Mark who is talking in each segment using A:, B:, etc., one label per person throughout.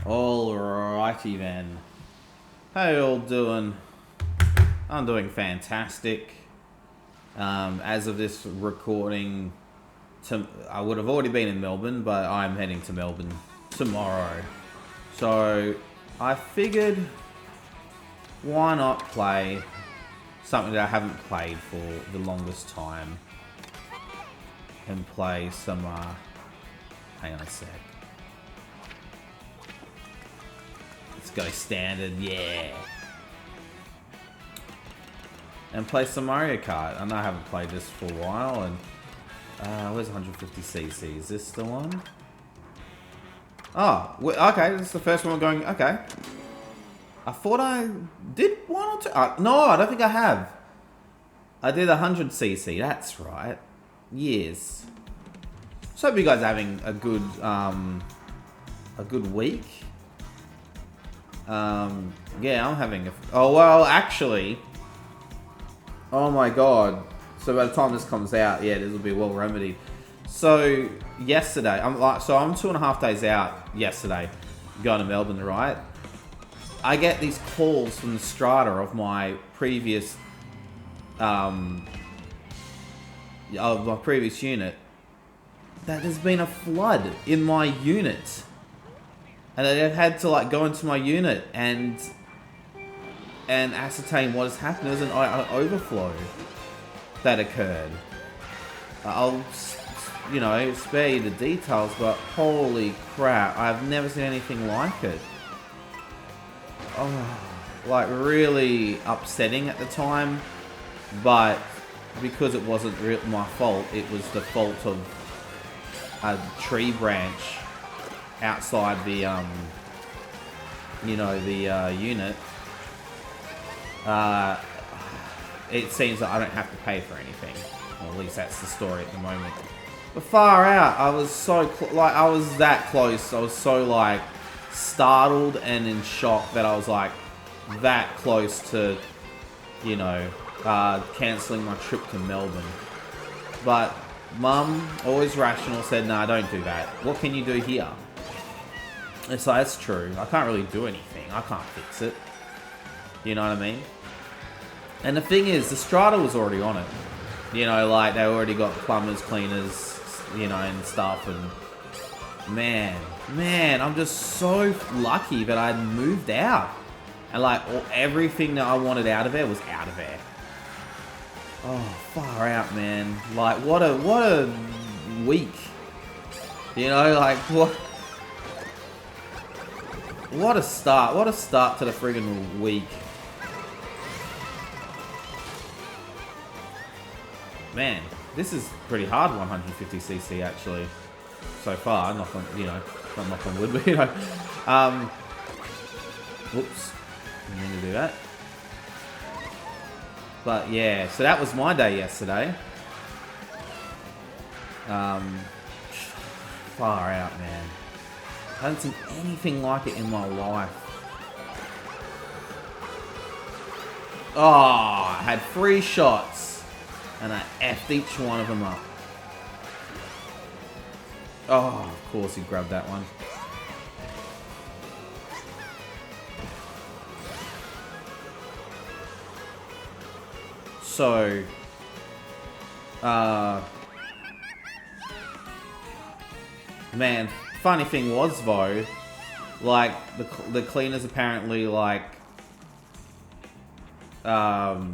A: Alrighty then. How you all doing? I'm doing fantastic. As of this recording, I would have already been in Melbourne, but I'm heading to Melbourne tomorrow. So I figured, why not play something that I haven't played for the longest time, and play some, hang on a sec. Let's go standard, yeah. And play some Mario Kart. I know I haven't played this for a while, and where's 150cc? Is this the one? Oh, okay, this is the first one we're going, okay. I thought I did one or two. No, I don't think I have. I did 100cc, that's right. Yes. So hope you guys are having a good week. Yeah, I'm having oh, well, actually, oh my god. So by the time this comes out, yeah, this will be well remedied. So yesterday, I'm 2.5 days out yesterday, going to Melbourne, right? I get these calls from the strata of my previous, unit, that there's been a flood in my unit. And I've had to like go into my unit and ascertain what has happened. There's an overflow that occurred. I'll, spare you the details, but holy crap, I've never seen anything like it. Oh, like really upsetting at the time, but because it wasn't my fault, it was the fault of a tree branch outside the unit. It seems that I don't have to pay for anything, or at least that's the story at the moment. But far out, I was so I was that close. I was so like startled and in shock that I was like that close to cancelling my trip to Melbourne. But Mum, always rational, said, "Nah, don't do that. What can you do here?" It's like, that's true. I can't really do anything. I can't fix it. You know what I mean? And the thing is, the strata was already on it. Like, they already got plumbers, cleaners, and stuff. And man, I'm just so lucky that I'd moved out. And, like, everything that I wanted out of there was out of there. Oh, far out, man. Like, what a week. Like, what a start. What a start to the friggin' week. Man, this is pretty hard 150cc actually. So far, not knock on wood, but whoops. Didn't mean to do that. But yeah, so that was my day yesterday. Far out, man. I haven't seen anything like it in my life. Oh, I had 3 shots, and I effed each one of them up. Oh, of course he grabbed that one. So, man, funny thing was though, like the cleaners apparently like, the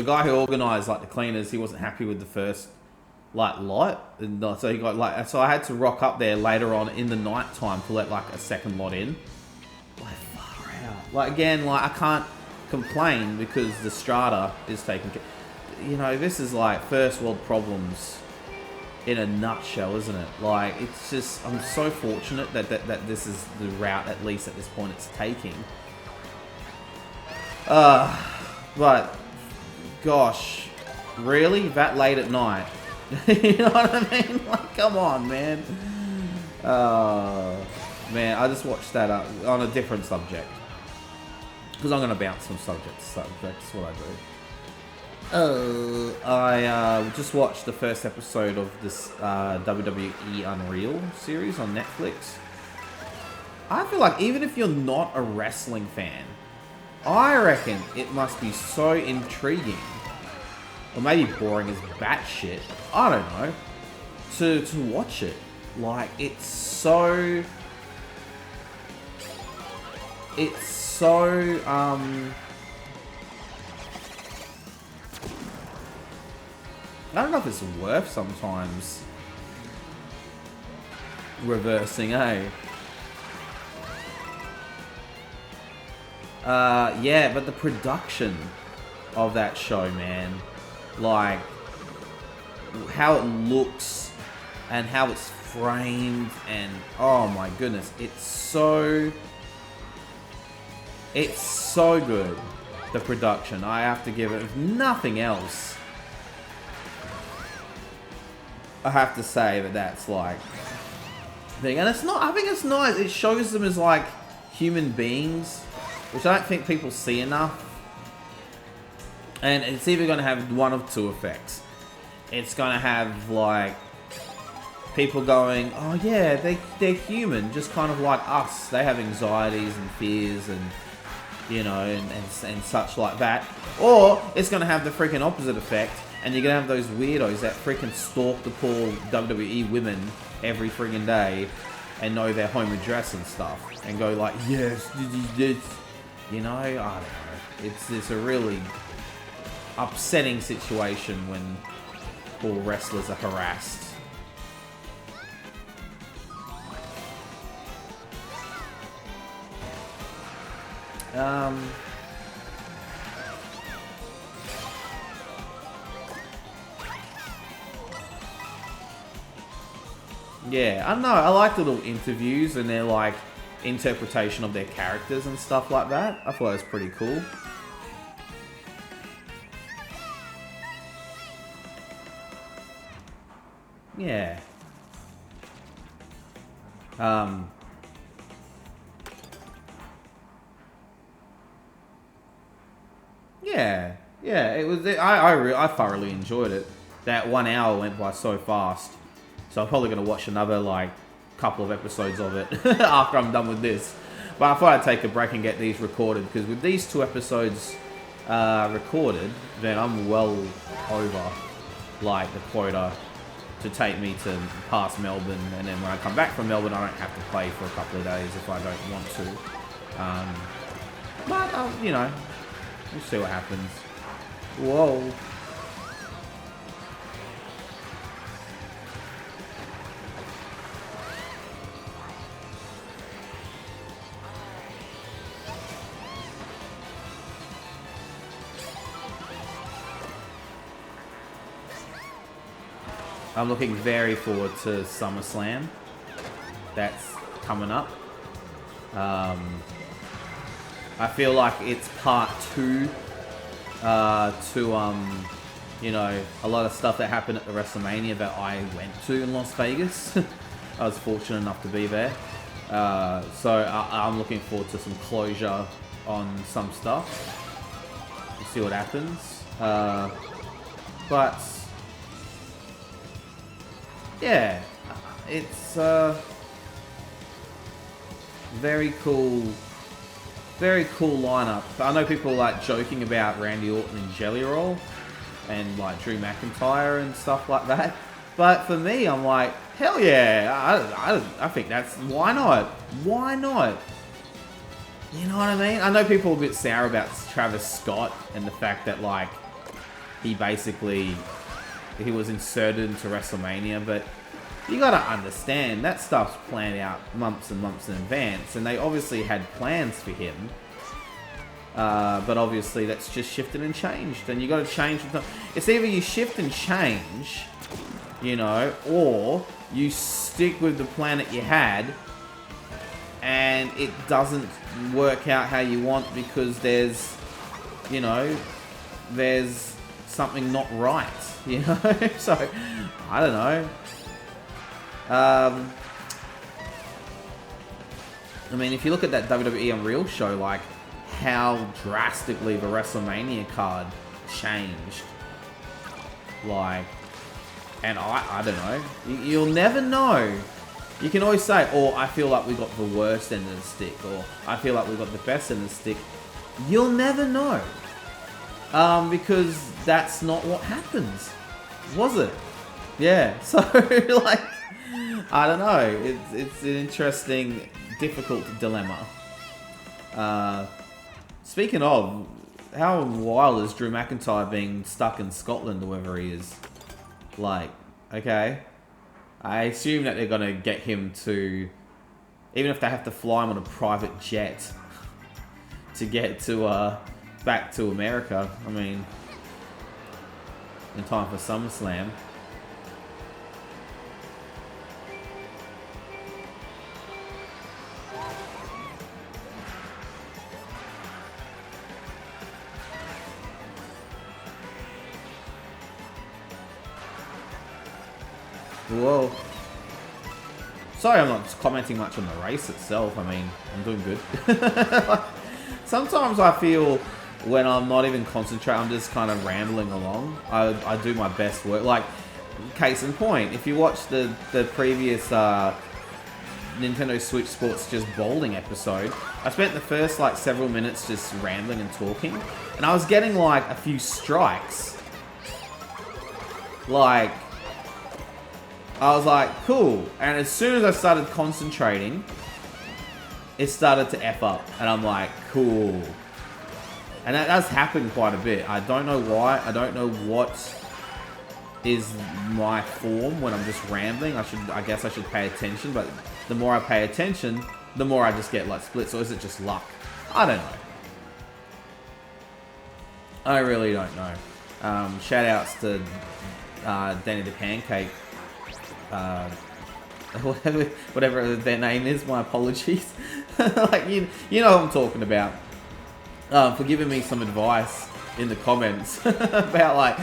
A: guy who organised like the cleaners, he wasn't happy with the first lot, and so he got so I had to rock up there later on in the night time to let like a second lot in. Like far out. Like again, I can't complain because the strata is taking care. This is like first world problems in a nutshell, isn't it? Like, it's just, I'm so fortunate that this is the route, at least at this point, it's taking. But gosh, really, that late at night? You know what I mean? Like, come on, man. Man, I just watched that on a different subject. Because I'm going to bounce from subject to subject. That's what I do. I just watched the first episode of this WWE Unreal series on Netflix. I feel like even if you're not a wrestling fan, I reckon it must be so intriguing, or maybe boring as batshit, I don't know, to watch it. Like, it's so, I don't know if it's worth sometimes reversing, eh? Yeah, but the production of that show, man, like how it looks and how it's framed, and oh my goodness, it's so good. The production, I have to give it, if nothing else, I have to say that's like thing. And it's not, I think it's nice, it shows them as like human beings, which I don't think people see enough. And it's either going to have one of two effects. It's going to have like people going, oh yeah, they're human, just kind of like us. They have anxieties and fears and, you know, and such like that. Or it's going to have the freaking opposite effect, and you're going to have those weirdos that freaking stalk the poor WWE women every freaking day and know their home address and stuff and go like, yes, you know, I don't know. It's a really upsetting situation when poor wrestlers are harassed. Yeah, I don't know. I like the little interviews and their like interpretation of their characters and stuff like that. I thought it was pretty cool. Yeah. Yeah. It was. I thoroughly enjoyed it. That 1 hour went by so fast. So I'm probably gonna watch another like couple of episodes of it after I'm done with this. But I thought I'd take a break and get these recorded, because with these 2 episodes recorded, then I'm well over like the quota to take me to past Melbourne, and then when I come back from Melbourne, I don't have to play for a couple of days if I don't want to. But you know, we'll see what happens. Whoa. I'm looking very forward to SummerSlam. That's coming up. I feel like it's part 2 to you know, a lot of stuff that happened at the WrestleMania that I went to in Las Vegas. I was fortunate enough to be there. So I'm looking forward to some closure on some stuff. We'll see what happens. But yeah, it's very cool lineup. I know people like joking about Randy Orton and Jelly Roll and like Drew McIntyre and stuff like that, but for me, I'm like, hell yeah, I think that's, why not? You know what I mean? I know people are a bit sour about Travis Scott and the fact that like he was inserted into WrestleMania, but you gotta understand that stuff's planned out months and months in advance, and they obviously had plans for him. But obviously that's just shifted and changed, and you gotta change. It's either you shift and change, you know, or you stick with the plan that you had, and it doesn't work out how you want because there's something not right, you know. So I don't know. I mean, if you look at that WWE Unreal show, like how drastically the WrestleMania card changed, like, and I don't know, you'll never know You can always say, "Oh, I feel like we got the worst end of the stick," or "I feel like we got the best end of the stick." You'll never know, because that's not what happens, was it? Yeah. So like, I don't know. It's an interesting, difficult dilemma. Speaking of, how wild is Drew McIntyre being stuck in Scotland or wherever he is? Like, okay. I assume that they're going to get him to, even if they have to fly him on a private jet to get to back to America. I mean, in time for SummerSlam. Whoa. Sorry I'm not commenting much on the race itself. I mean, I'm doing good. Sometimes I feel when I'm not even concentrating, I'm just kind of rambling along. I do my best work. Like, case in point, if you watch the previous Nintendo Switch Sports Just Bowling episode, I spent the first like several minutes just rambling and talking. And I was getting like a few strikes. Like, I was like, cool. And as soon as I started concentrating, it started to F up. And I'm like, cool. And that does happen quite a bit. I don't know why. I don't know what is my form when I'm just rambling. I guess I should pay attention. But the more I pay attention, the more I just get like splits. Or is it just luck? I don't know. I really don't know. Shout outs to Danny the Pancake. Whatever their name is, my apologies. Like, you know what I'm talking about. For giving me some advice in the comments about like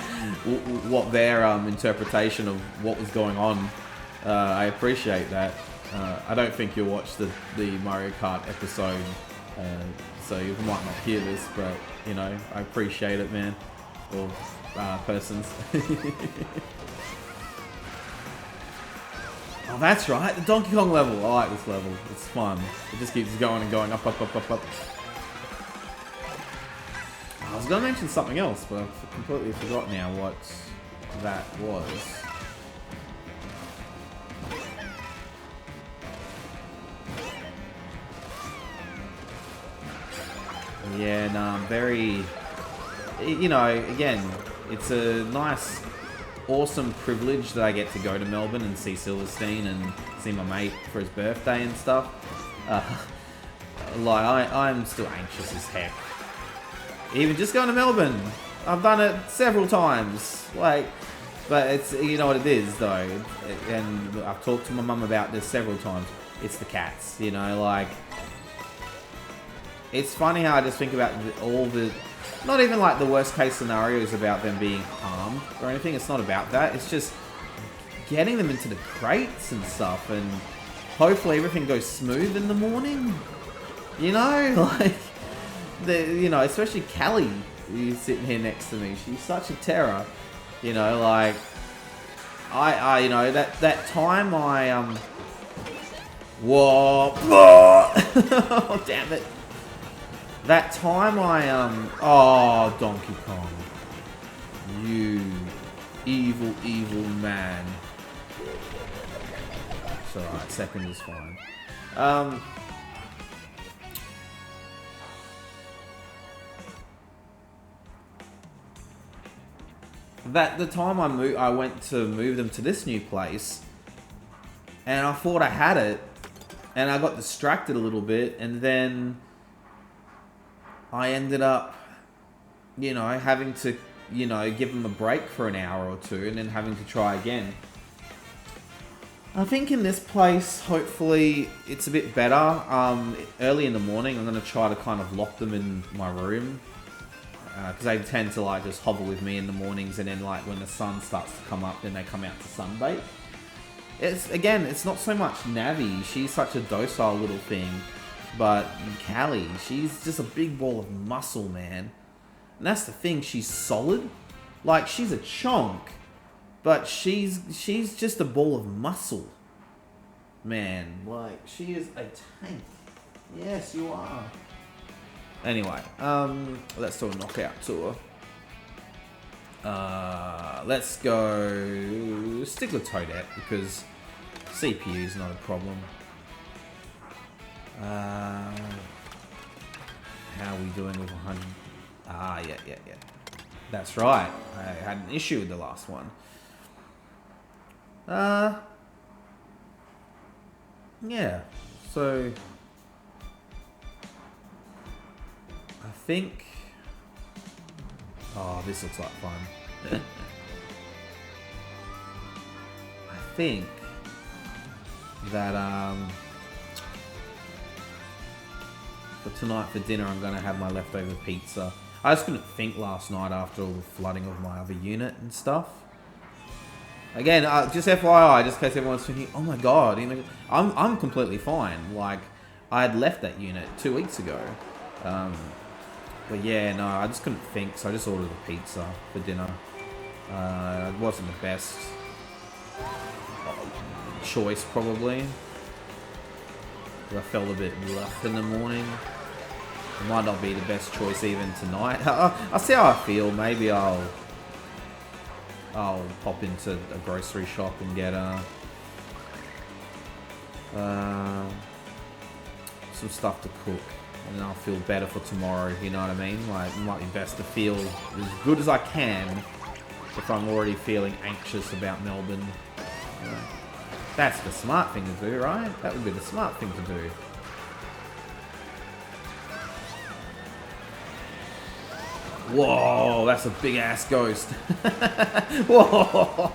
A: what their interpretation of what was going on. I appreciate that. I don't think you'll watch the Mario Kart episode, so you might not hear this, but you know, I appreciate it, man. Or persons. Oh, that's right, the Donkey Kong level. I like this level. It's fun. It just keeps going and going up, up, up, up, up. I was going to mention something else, but I've completely forgot now what that was. Yeah, no, I'm very... You know, again, it's a nice... awesome privilege that I get to go to Melbourne and see Silverstein and see my mate for his birthday and stuff. Like, I'm still anxious as heck. Even just going to Melbourne. I've done it several times. Like, but it's, you know what it is though. And I've talked to my mum about this several times. It's the cats, you know, like... It's funny how I just think about all the... Not even like the worst case scenarios about them being harmed or anything. It's not about that. It's just getting them into the crates and stuff, and hopefully everything goes smooth in the morning. You know, like you know, especially Callie, who's sitting here next to me. She's such a terror. You know, like I you know that time I whoa, oh damn it. That time I, oh, Donkey Kong. You evil, evil man. It's alright, second is fine. The time I went to move them to this new place, and I thought I had it, and I got distracted a little bit, and then... I ended up, you know, having to, you know, give them a break for an hour or two and then having to try again. I think in this place, hopefully, it's a bit better. Early in the morning, I'm going to try to kind of lock them in my room. Because they tend to, like, just hover with me in the mornings, and then, like, when the sun starts to come up, then they come out to sunbake. It's not so much Navi. She's such a docile little thing. But Callie, she's just a big ball of muscle, man. And that's the thing, she's solid. Like, she's a chonk. But she's just a ball of muscle. Man, like, she is a tank. Yes, you are. Anyway, let's do a knockout tour. Let's go stick with Toadette because CPU is not a problem. How are we doing with 100? Ah, yeah. That's right. I had an issue with the last one. Yeah. So I think. Oh, this looks like fun. I think that for tonight for dinner I'm gonna have my leftover pizza. I just couldn't think last night after all the flooding of my other unit and stuff. Again, just FYI, just in case everyone's thinking, oh my god, you know, I'm completely fine. Like, I had left that unit 2 weeks ago. But yeah, no, I just couldn't think, so I just ordered a pizza for dinner. It wasn't the best choice, probably. I felt a bit rough in the morning. It might not be the best choice even tonight. I'll see how I feel. Maybe I'll pop into a grocery shop and get some stuff to cook. And I'll feel better for tomorrow, you know what I mean? Like, it might be best to feel as good as I can if I'm already feeling anxious about Melbourne. You know? That's the smart thing to do, right? That would be the smart thing to do. Whoa, that's a big ass ghost. Whoa.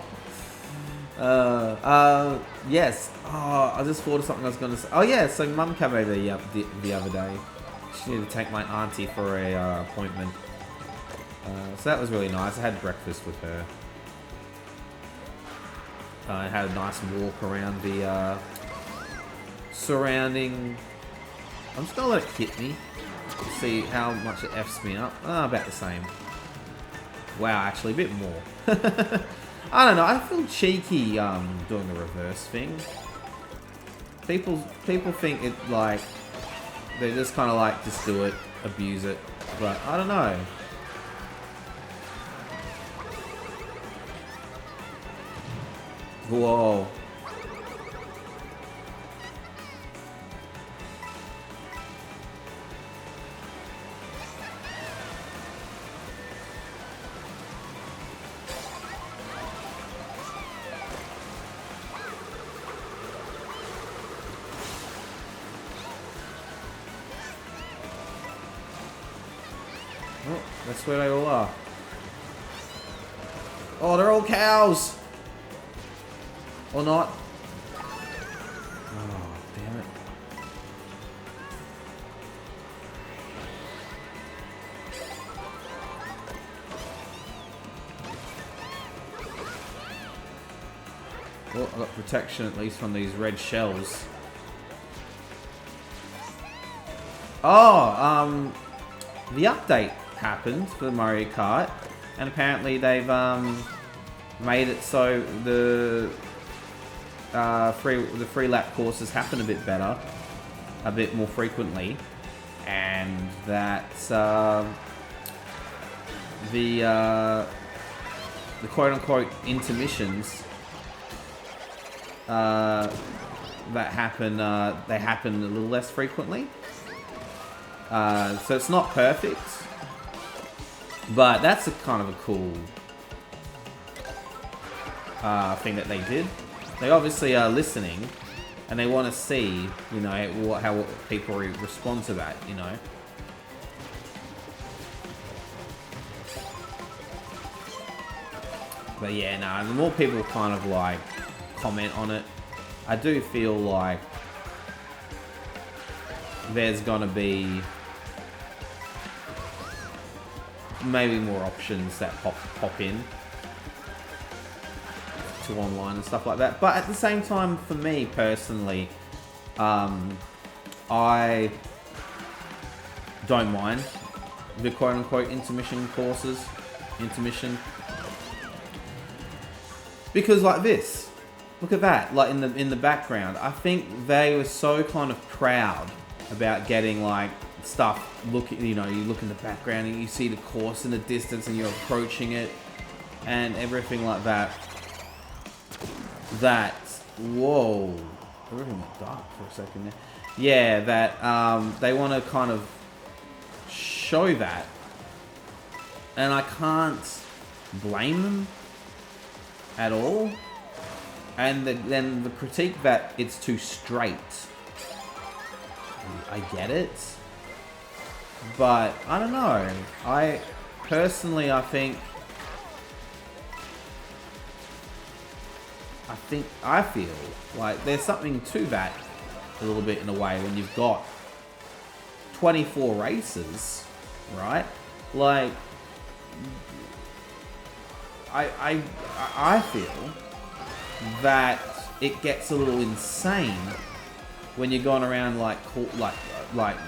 A: Yes. Oh, I just thought of something I was going to say. Oh yeah, so Mum came over the other day. She needed to take my auntie for a appointment. So that was really nice. I had breakfast with her. I had a nice walk around the surrounding. I'm just gonna let it hit me. See how much it F's me up. About the same. Wow, actually a bit more. I don't know. I feel cheeky doing the reverse thing. People think it like they just kind of like just do it, abuse it, but I don't know. Whoa. Oh, that's where they all are. Oh, they're all cows! Or not. Oh, damn it. Well, I got protection at least from these red shells. Oh, the update happened for Mario Kart, and apparently they've made it so the free lap courses happen a bit better, a bit more frequently, and that the quote-unquote intermissions that happen, they happen a little less frequently. So it's not perfect, but that's a kind of a cool thing that they did. They obviously are listening, and they want to see, you know, how people respond to that, you know. But yeah, no, the more people kind of like comment on it, I do feel like there's gonna be maybe more options that pop in to online and stuff like that. But at the same time, for me personally, I don't mind the quote-unquote intermission courses. Intermission. Because like this, Look at that, like in the background. I think they were so kind of proud about getting like stuff. Look, you know, you look in the background and you see the course in the distance, and you're approaching it, and everything like that. That whoa, everything went dark for a second there. Yeah, that they want to kind of show that, and I can't blame them at all. And then the critique that it's too straight, I get it, but I don't know. I personally, I feel like there's something to that a little bit in a way when you've got 24 races, right? Like, I feel that it gets a little insane when you're going around like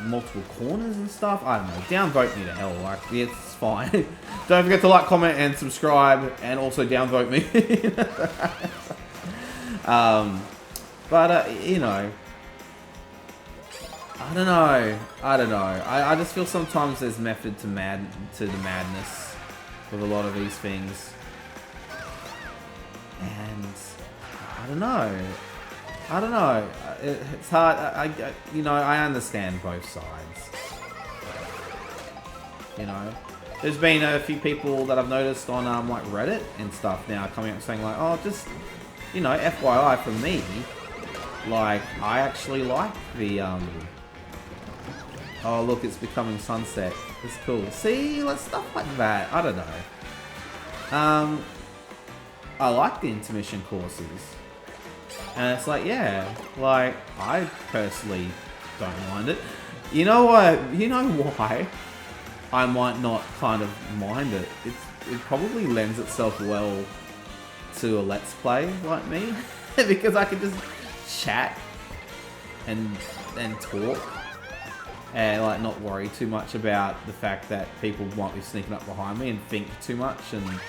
A: multiple corners and stuff. I don't know. Downvote me to hell. Like, it's fine. Don't forget to like, comment, and subscribe, and also downvote me. You know, I don't know. I just feel sometimes there's method to the madness with a lot of these things, and I don't know. It's hard. I understand both sides. You know, there's been a few people that I've noticed on like Reddit and stuff now coming up saying like, oh, just, you know, FYI from me, like, I actually like the oh look, it's becoming sunset. It's cool. See, like stuff like that. I don't know. I like the intermission courses. And it's like, yeah, like, I personally don't mind it. You know what? You know why I might not kind of mind it? It probably lends itself well to a Let's Play like me. Because I can just chat and talk. And, like, not worry too much about the fact that people might be sneaking up behind me and think too much. And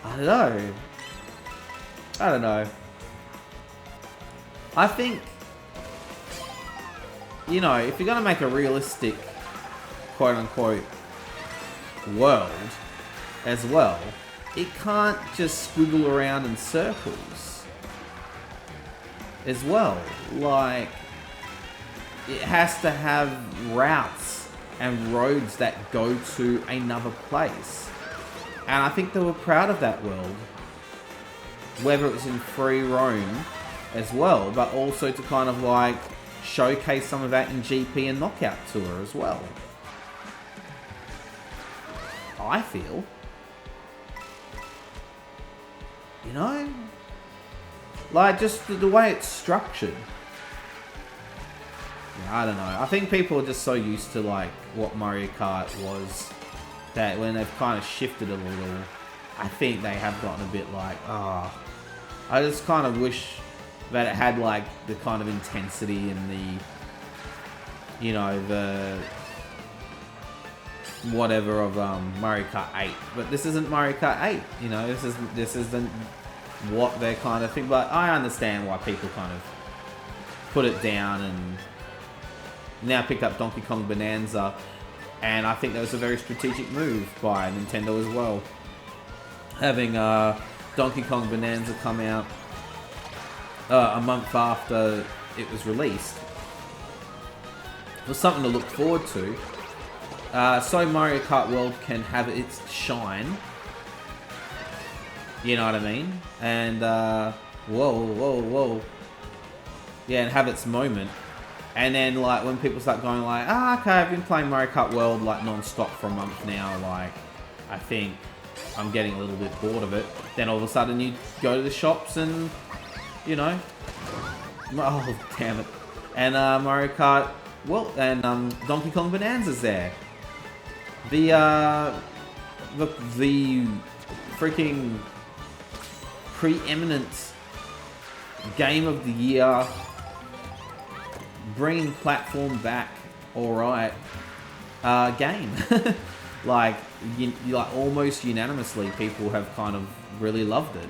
A: I don't know. I think, you know, if you're going to make a realistic, quote-unquote, world as well, it can't just squiggle around in circles as well. Like, it has to have routes and roads that go to another place. And I think they were proud of that world, whether it was in free roam as well, but also to kind of like showcase some of that in GP and Knockout Tour as well. I feel, you know, like just the way it's structured. Yeah, I don't know. I think people are just so used to like what Mario Kart was that when they've kind of shifted a little, I think they have gotten a bit like, I just kind of wish that it had like the kind of intensity and the, you know, the whatever of Mario Kart 8. But this isn't Mario Kart 8, you know, this isn't what they're kind of think. But I understand why people kind of put it down and now picked up Donkey Kong Bonanza, and I think that was a very strategic move by Nintendo as well, having Donkey Kong Bonanza come out a month after it was released. It was something to look forward to. So Mario Kart World can have its shine. You know what I mean? And, whoa. Yeah, and have its moment. And then, like, when people start going like, okay, I've been playing Mario Kart World, like, non-stop for a month now, like, I think I'm getting a little bit bored of it. Then all of a sudden you go to the shops and, you know, oh, damn it. And Mario Kart, well, and Donkey Kong Bonanza's there. The freaking preeminent game of the year, bringing platform back, alright, game. like almost unanimously, people have kind of really loved it.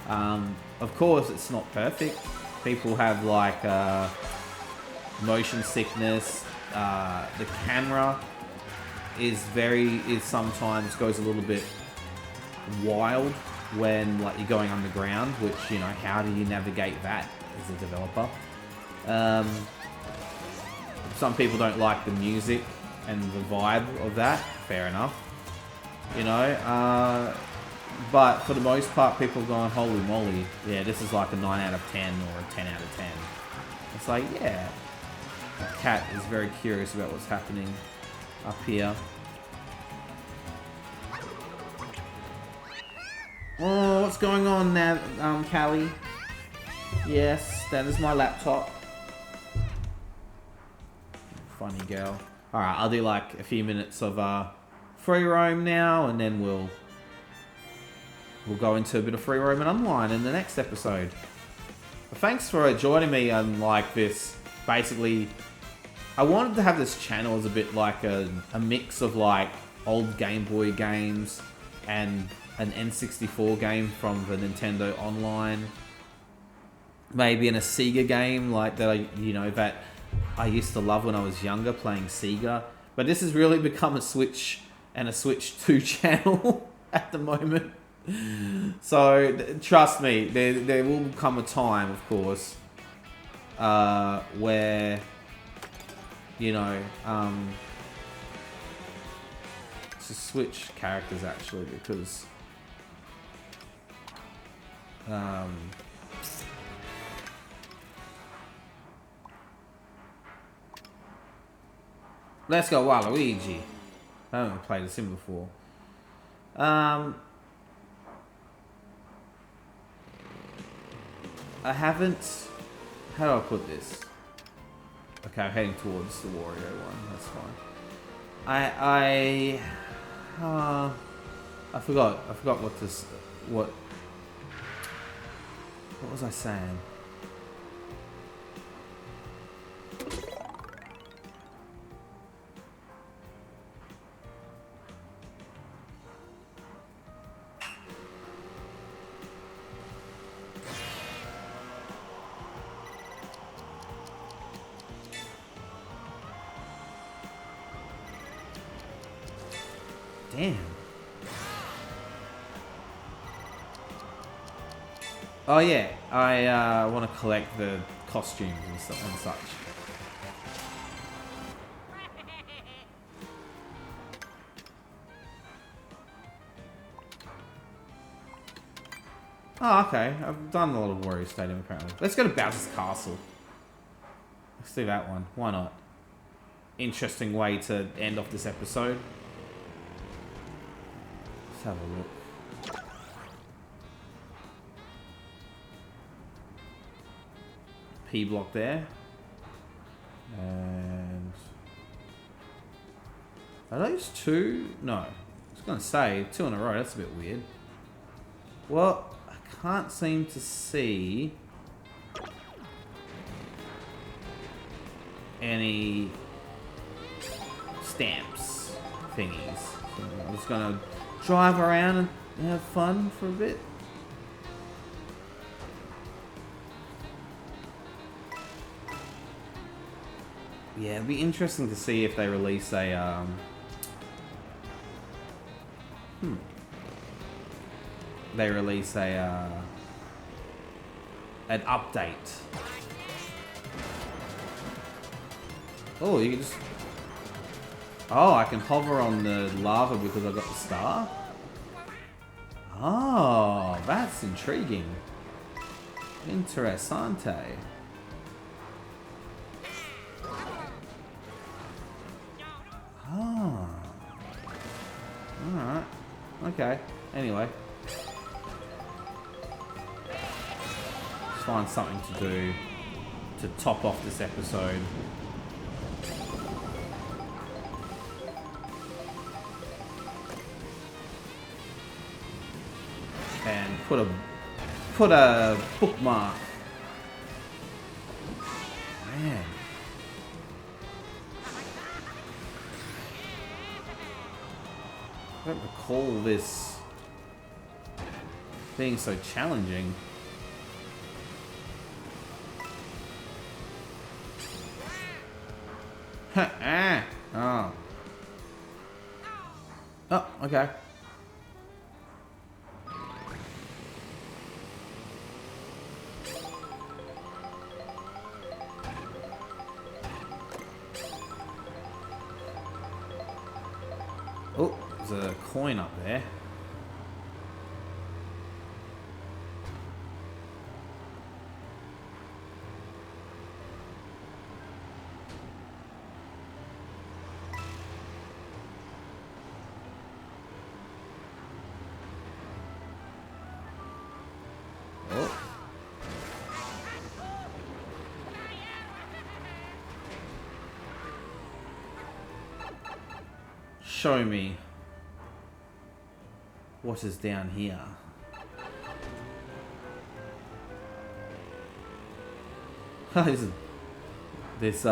A: Of course, it's not perfect. People have like motion sickness. The camera is sometimes goes a little bit wild when like you're going underground, which, you know, how do you navigate that as a developer? Some people don't like the music and the vibe of that. Fair enough. You know, but for the most part, people are going, holy moly, yeah, this is like a 9 out of 10 or a 10 out of 10. It's like, yeah. The cat is very curious about what's happening up here. Oh, what's going on now, Callie? Yes, that is my laptop. Funny girl. Alright, I'll do like a few minutes of free roam now, and then we'll go into a bit of free roam and online in the next episode. But thanks for joining me on like this. Basically, I wanted to have this channel as a bit like a mix of like old Game Boy games and an N64 game from the Nintendo Online. Maybe in a Sega game like that, that I used to love when I was younger playing Sega. But this has really become a Switch and a Switch 2 channel at the moment. So trust me, there will come a time, of course, where, you know, to switch characters actually, because let's go Waluigi. I haven't played a sim before. I haven't... How do I put this? Okay, I'm heading towards the Wario one. That's fine. I forgot what this... What was I saying? Damn. Oh yeah, I want to collect the costumes and such. Oh, okay. I've done a lot of Wario Stadium apparently. Let's go to Bowser's Castle. Let's do that one. Why not? Interesting way to end off this episode. Let's have a look. P block there. And... Are those two? No. I was going to say, 2 in a row. That's a bit weird. Well, I can't seem to see any stamps thingies. So I'm just going to drive around and have fun for a bit. Yeah, it'd be interesting to see if they release a they release a an update. Oh, you can just... Oh, I can hover on the lava because I got the star? Oh, that's intriguing. Interessante. Oh. Alright. Okay. Anyway. Let's find something to do to top off this episode. And put a bookmark. Man. I don't recall this being so challenging. Oh. Oh, okay. Oh, there's a coin up there. Oh. Show me what is down here. this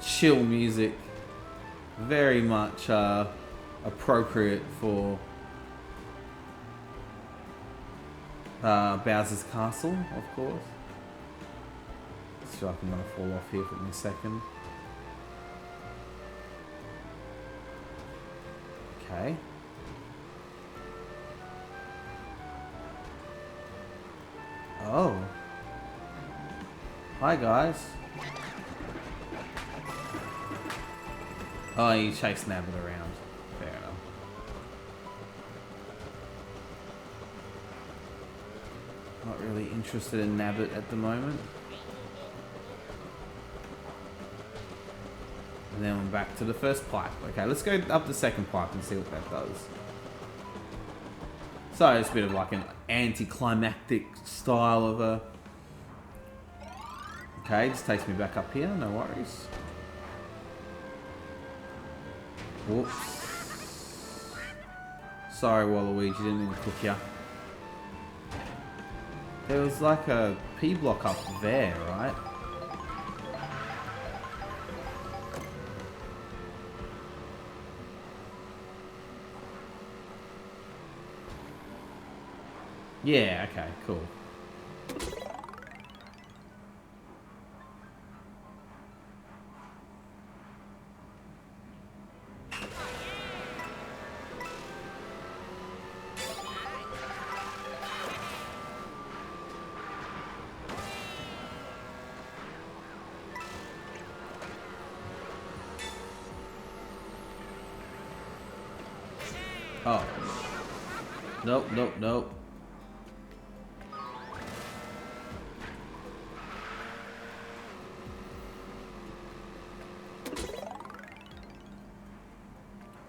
A: chill music, very much appropriate for Bowser's Castle, of course. So I'm gonna fall off here for a second. Okay. Oh. Hi guys. Oh, you chase Nabbit around. Fair enough. Not really interested in Nabbit at the moment. And then we're back to the first pipe. Okay, let's go up the second pipe and see what that does. So it's a bit of like an anticlimactic style of a... Okay, just takes me back up here, no worries. Whoops. Sorry, Waluigi, didn't mean to cook ya. There was like a P block up there, right? Yeah, okay, cool. Oh. Nope, nope, nope.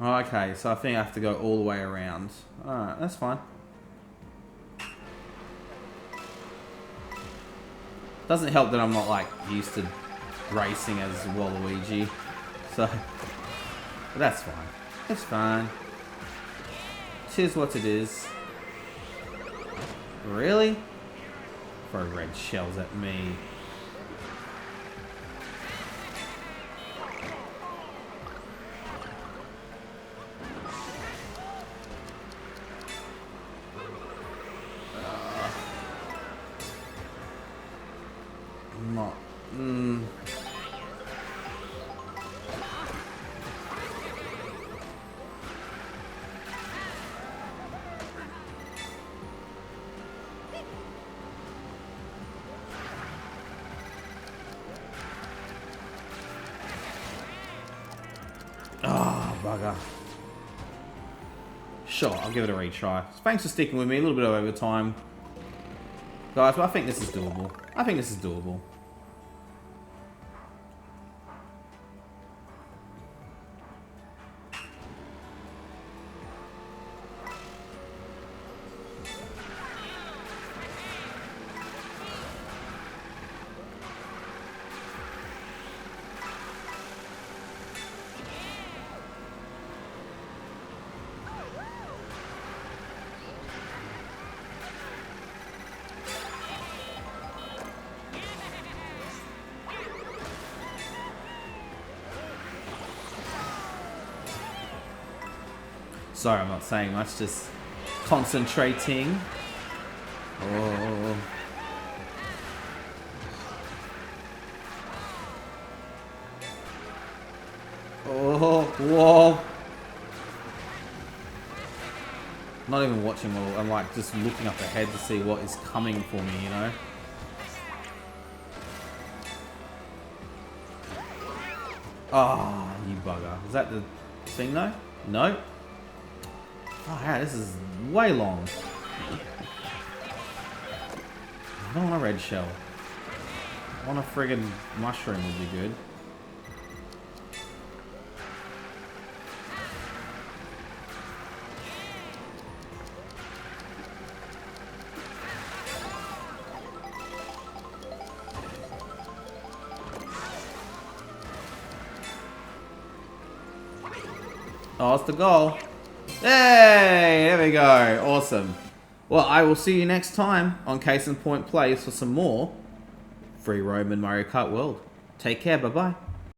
A: Okay, so I think I have to go all the way around. Alright, that's fine. Doesn't help that I'm not like used to racing as Waluigi. So, but that's fine. It's fine. Tis what it is. Really? Throw red shells at me. Not. Bugger. Sure, I'll give it a retry. Thanks for sticking with me. A little bit of overtime. Guys, but I think this is doable. I think this is doable. Sorry, I'm not saying much, just Concentrating. Oh. Oh, whoa. Not even watching, I'm like just looking up ahead to see what is coming for me, you know? Ah, oh, you bugger. Is that the thing though? No? Oh, yeah, this is way long. I don't want a red shell. I want a friggin' mushroom would be good. Oh, it's the goal. Hey, there we go. Awesome. Well, I will see you next time on Case and Point Plays for some more free roam in Mario Kart World. Take care. Bye-bye.